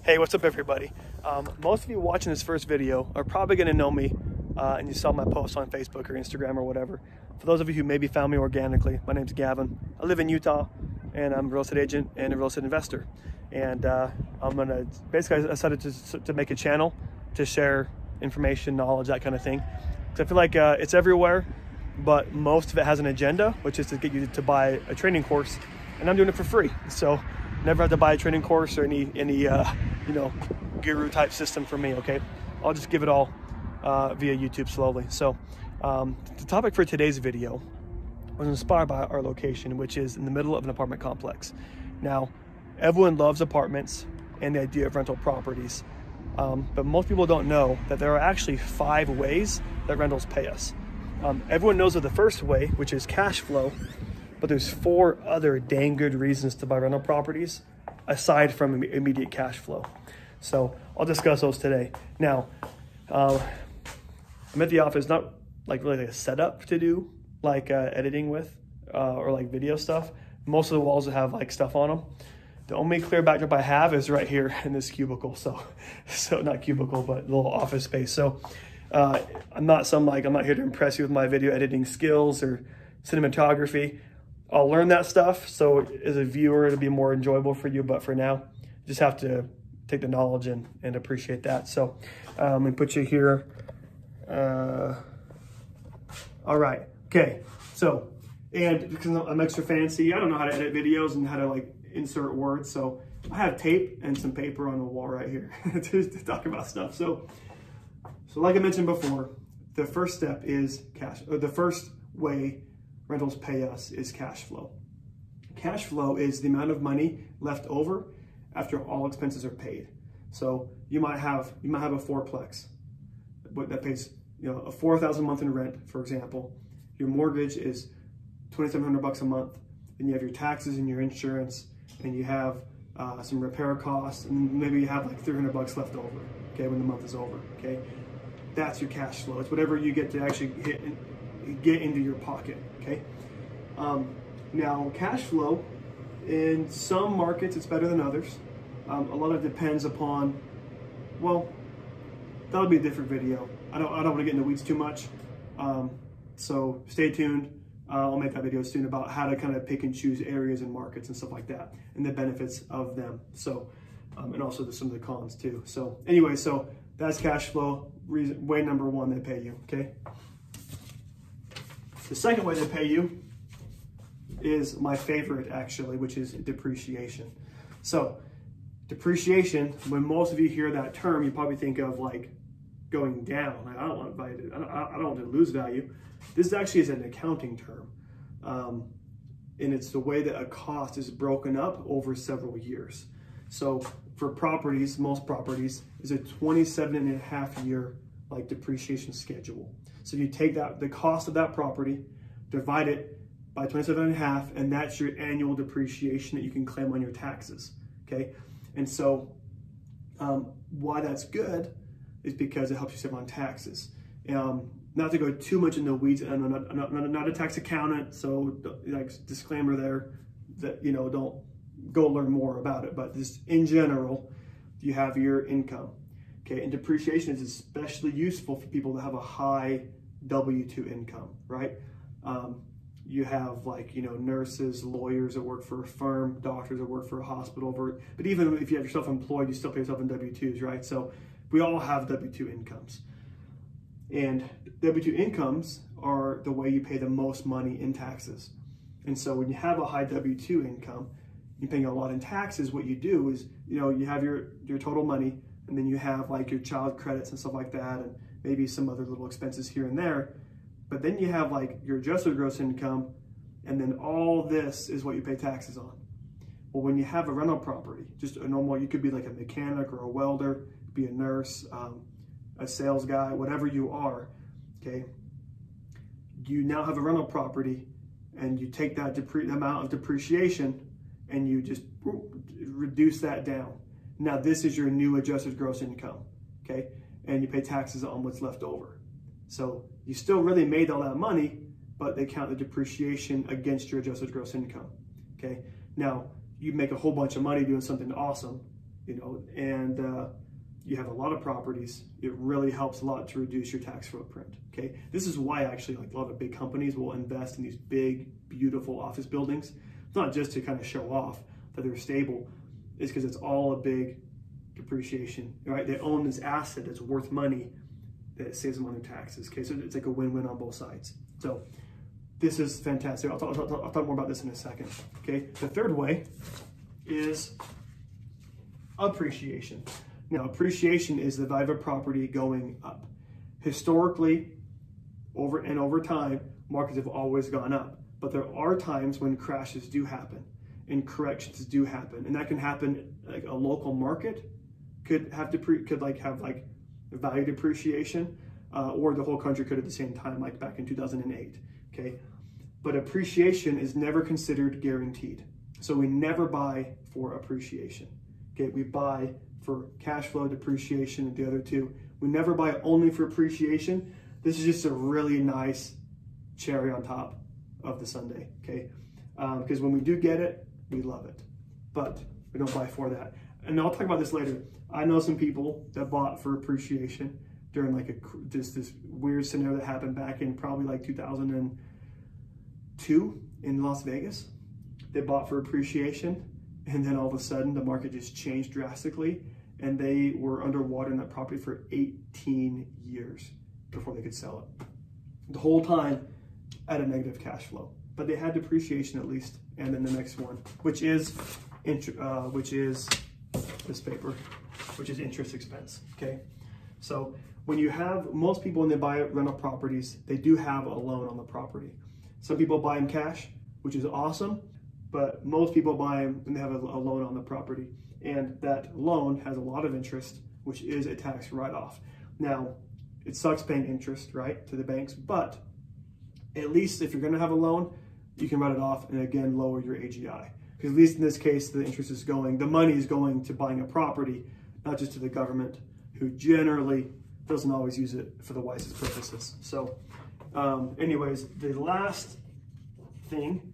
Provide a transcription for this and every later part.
Hey, what's up everybody? Most of you watching this first video are probably going to know me and you saw my posts on Facebook or Instagram or whatever. For those of you who maybe found me organically, my name's Gavin. I live in Utah and I'm a real estate agent and a real estate investor. And I'm going to basically, I decided to make a channel to share information, knowledge, that kind of thing. Because I feel like it's everywhere, but most of it has an agenda, which is to get you to buy a training course, and I'm doing it for free. So never have to buy a training course or any you know, guru type system for me, okay? I'll just give it all via YouTube slowly. So the topic for today's video was inspired by our location, which is in the middle of an apartment complex. Now, everyone loves apartments and the idea of rental properties, but most people don't know that there are actually 5 ways that rentals pay us. Everyone knows of the first way, which is cash flow, but there's 4 other dang good reasons to buy rental properties aside from immediate cash flow. So I'll discuss those today. Now, I'm at the office, not like really like a setup to do like editing with or like video stuff. Most of the walls have like stuff on them. The only clear backdrop I have is right here in this cubicle. So not cubicle, but little office space. So I'm not here to impress you with my video editing skills or cinematography. I'll learn that stuff, so as a viewer, it'll be more enjoyable for you, but for now, you just have to take the knowledge and appreciate that. So let me put you here. All right, okay. So, and because I'm extra fancy, I don't know how to edit videos and how to like insert words, so I have tape and some paper on the wall right here to talk about stuff. So like I mentioned before, the first step is the first way rentals pay us is cash flow. Cash flow is the amount of money left over after all expenses are paid. So you might have a fourplex, but that pays a $4,000 a month in rent, for example. Your mortgage is $2,700 a month, and you have your taxes and your insurance, and you have some repair costs, and maybe you have like $300 left over. Okay, when the month is over. Okay, that's your cash flow. It's whatever you get to actually get into your pocket. Okay. Now, cash flow in some markets it's better than others. A lot of it depends upon. Well, that'll be a different video. I don't want to get into weeds too much. So stay tuned. I'll make that video soon about how to kind of pick and choose areas and markets and stuff like that, and the benefits of them. So, and also some of the cons too. So anyway, so that's cash flow. Way number 1 they pay you. Okay. The second way they pay you is my favorite, actually, which is depreciation. So depreciation, when most of you hear that term, you probably think of like going down. Like, I don't want to lose value. This actually is an accounting term. And it's the way that a cost is broken up over several years. So for properties, most properties is a 27.5 year like depreciation schedule. So you take the cost of that property, divide it by 27.5, and that's your annual depreciation that you can claim on your taxes, okay? And so why that's good is because it helps you save on taxes. Not to go too much into the weeds, I'm not a tax accountant, so like disclaimer there that, don't go learn more about it, but just in general, you have your income. Okay, and depreciation is especially useful for people that have a high W-2 income, right? You have like, nurses, lawyers that work for a firm, doctors that work for a hospital, but even if you have yourself employed, you still pay yourself in W-2s, right? So we all have W-2 incomes. And W-2 incomes are the way you pay the most money in taxes. And so when you have a high W-2 income, you're paying a lot in taxes, what you do is, you have your total money, and then you have like your child credits and stuff like that, and maybe some other little expenses here and there. But then you have like your adjusted gross income, and then all this is what you pay taxes on. Well, when you have a rental property, just a normal, you could be like a mechanic or a welder, be a nurse, a sales guy, whatever you are, okay? You now have a rental property, and you take that amount of depreciation, and you just reduce that down. Now this is your new adjusted gross income, okay? And you pay taxes on what's left over. So you still really made all that money, but they count the depreciation against your adjusted gross income, okay? Now, you make a whole bunch of money doing something awesome, you know, and you have a lot of properties, it really helps a lot to reduce your tax footprint, okay? This is why actually like a lot of big companies will invest in these big, beautiful office buildings. It's not just to kind of show off that they're stable, it's because it's all a big depreciation, right? They own this asset that's worth money that saves them on their taxes, okay? So it's like a win-win on both sides. So this is fantastic. I'll talk more about this in a second, okay? The third way is appreciation. Now, appreciation is the value of a property going up. Historically, over time, markets have always gone up. But there are times when crashes do happen and corrections do happen, and that can happen. Like a local market could have value depreciation, or the whole country could at the same time, like back in 2008. Okay, but appreciation is never considered guaranteed. So we never buy for appreciation. Okay, we buy for cash flow, depreciation, and the other two. We never buy only for appreciation. This is just a really nice cherry on top of the sundae, okay? Because when we do get it, we love it, but we don't buy for that. And I'll talk about this later. I know some people that bought for appreciation during like this weird scenario that happened back in probably like 2002 in Las Vegas. They bought for appreciation, and then all of a sudden the market just changed drastically, and they were underwater in that property for 18 years before they could sell it. The whole time at a negative cash flow, but they had depreciation at least. And then the next one, which is this paper, which is interest expense. Okay, so when you have, most people when they buy rental properties, they do have a loan on the property. Some people buy them cash, which is awesome, but most people buy them and they have a loan on the property, and that loan has a lot of interest, which is a tax write-off. Now, it sucks paying interest, right, to the banks, but at least if you're going to have a loan, you can write it off and again lower your AGI. Because at least in this case, the interest is going, the money is going to buying a property, not just to the government, who generally doesn't always use it for the wisest purposes. So anyways, the last thing,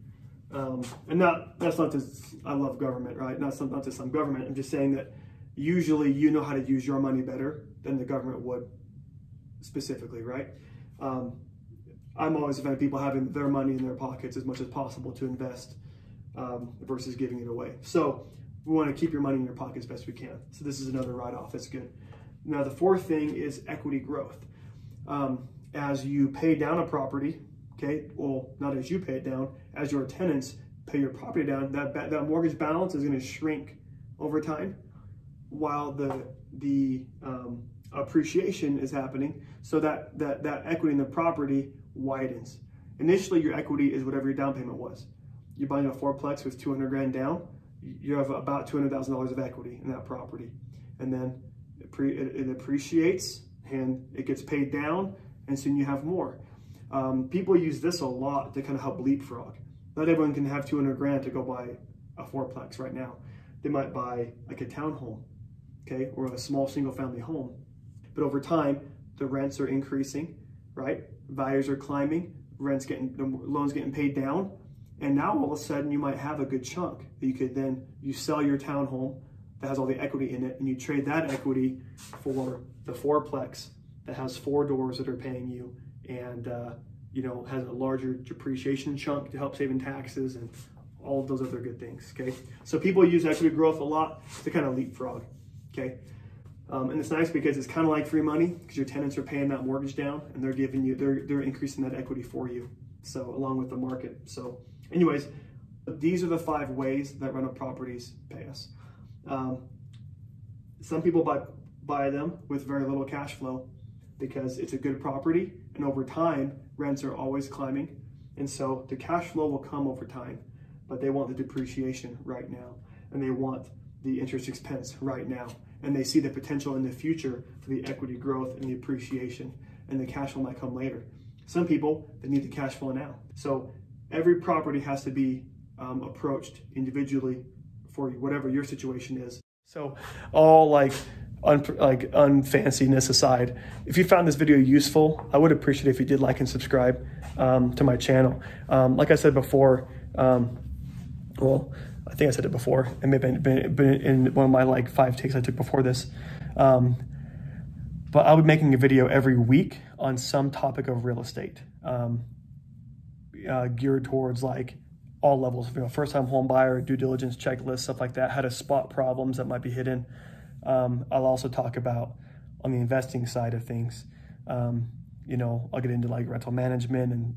and that's not just, I love government, right? Not just some government. I'm just saying that usually you know how to use your money better than the government would specifically, right? I'm always a fan of people having their money in their pockets as much as possible to invest versus giving it away. So we want to keep your money in your pocket as best we can. So this is another write-off. That's good. Now the fourth thing is equity growth. As you pay down a property, okay, well, not as you pay it down, as your tenants pay your property down, that mortgage balance is going to shrink over time while the appreciation is happening. So that equity in the property widens. Initially, your equity is whatever your down payment was. You're buying a fourplex with 200 grand down, you have about $200,000 of equity in that property. And then it appreciates and it gets paid down, and soon you have more. People use this a lot to kind of help leapfrog. Not everyone can have 200 grand to go buy a fourplex right now. They might buy like a townhome, okay, or a small single family home. But over time, the rents are increasing, right? Values are climbing, the loans getting paid down. And now all of a sudden you might have a good chunk that you could then, you sell your townhome that has all the equity in it, and you trade that equity for the fourplex that has 4 doors that are paying you, and you know, has a larger depreciation chunk to help save in taxes and all of those other good things, okay? So people use equity growth a lot to kind of leapfrog, okay? And it's nice because it's kind of like free money, because your tenants are paying that mortgage down and they're giving you, they're increasing that equity for you. So along with the market. So anyways, these are the 5 ways that rental properties pay us. Some people buy them with very little cash flow because it's a good property, and over time, rents are always climbing. And so the cash flow will come over time, but they want the depreciation right now, and they want the interest expense right now. And they see the potential in the future for the equity growth and the appreciation, and the cash flow might come later. Some people, they need the cash flow now. So every property has to be approached individually for whatever your situation is. So all unfanciness aside, if you found this video useful, I would appreciate it if you did like and subscribe to my channel. Like I said before, well, I think I said it before, and maybe been in one of my like 5 takes I took before this. But I'll be making a video every week on some topic of real estate, geared towards like all levels, first-time home buyer, due diligence checklist, stuff like that, how to spot problems that might be hidden. I'll also talk about on the investing side of things. I'll get into like rental management and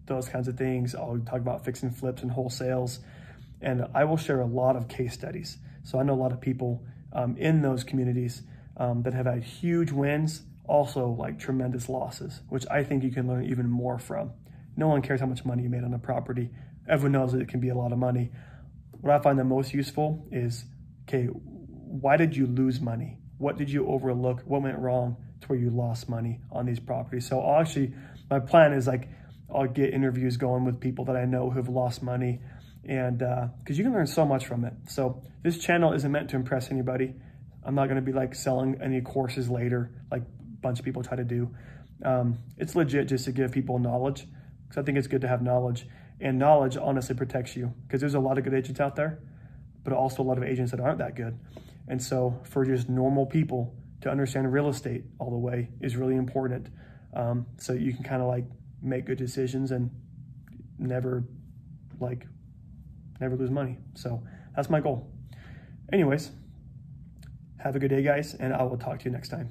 those kinds of things. I'll talk about fix and flips and wholesales, and I will share a lot of case studies. So I know a lot of people in those communities that have had huge wins, also like tremendous losses, which I think you can learn even more from. No one cares how much money you made on a property. Everyone knows that it can be a lot of money. What I find the most useful is, okay, why did you lose money? What did you overlook? What went wrong to where you lost money on these properties? So my plan is like, I'll get interviews going with people that I know who have lost money, and because you can learn so much from it. So this channel isn't meant to impress anybody. I'm not going to be like selling any courses later, like a bunch of people try to do. It's legit just to give people knowledge, because I think it's good to have knowledge. And knowledge honestly protects you, because there's a lot of good agents out there, but also a lot of agents that aren't that good. And so for just normal people to understand real estate all the way is really important. So you can kind of like make good decisions and never lose money. So that's my goal. Anyways, have a good day, guys, and I will talk to you next time.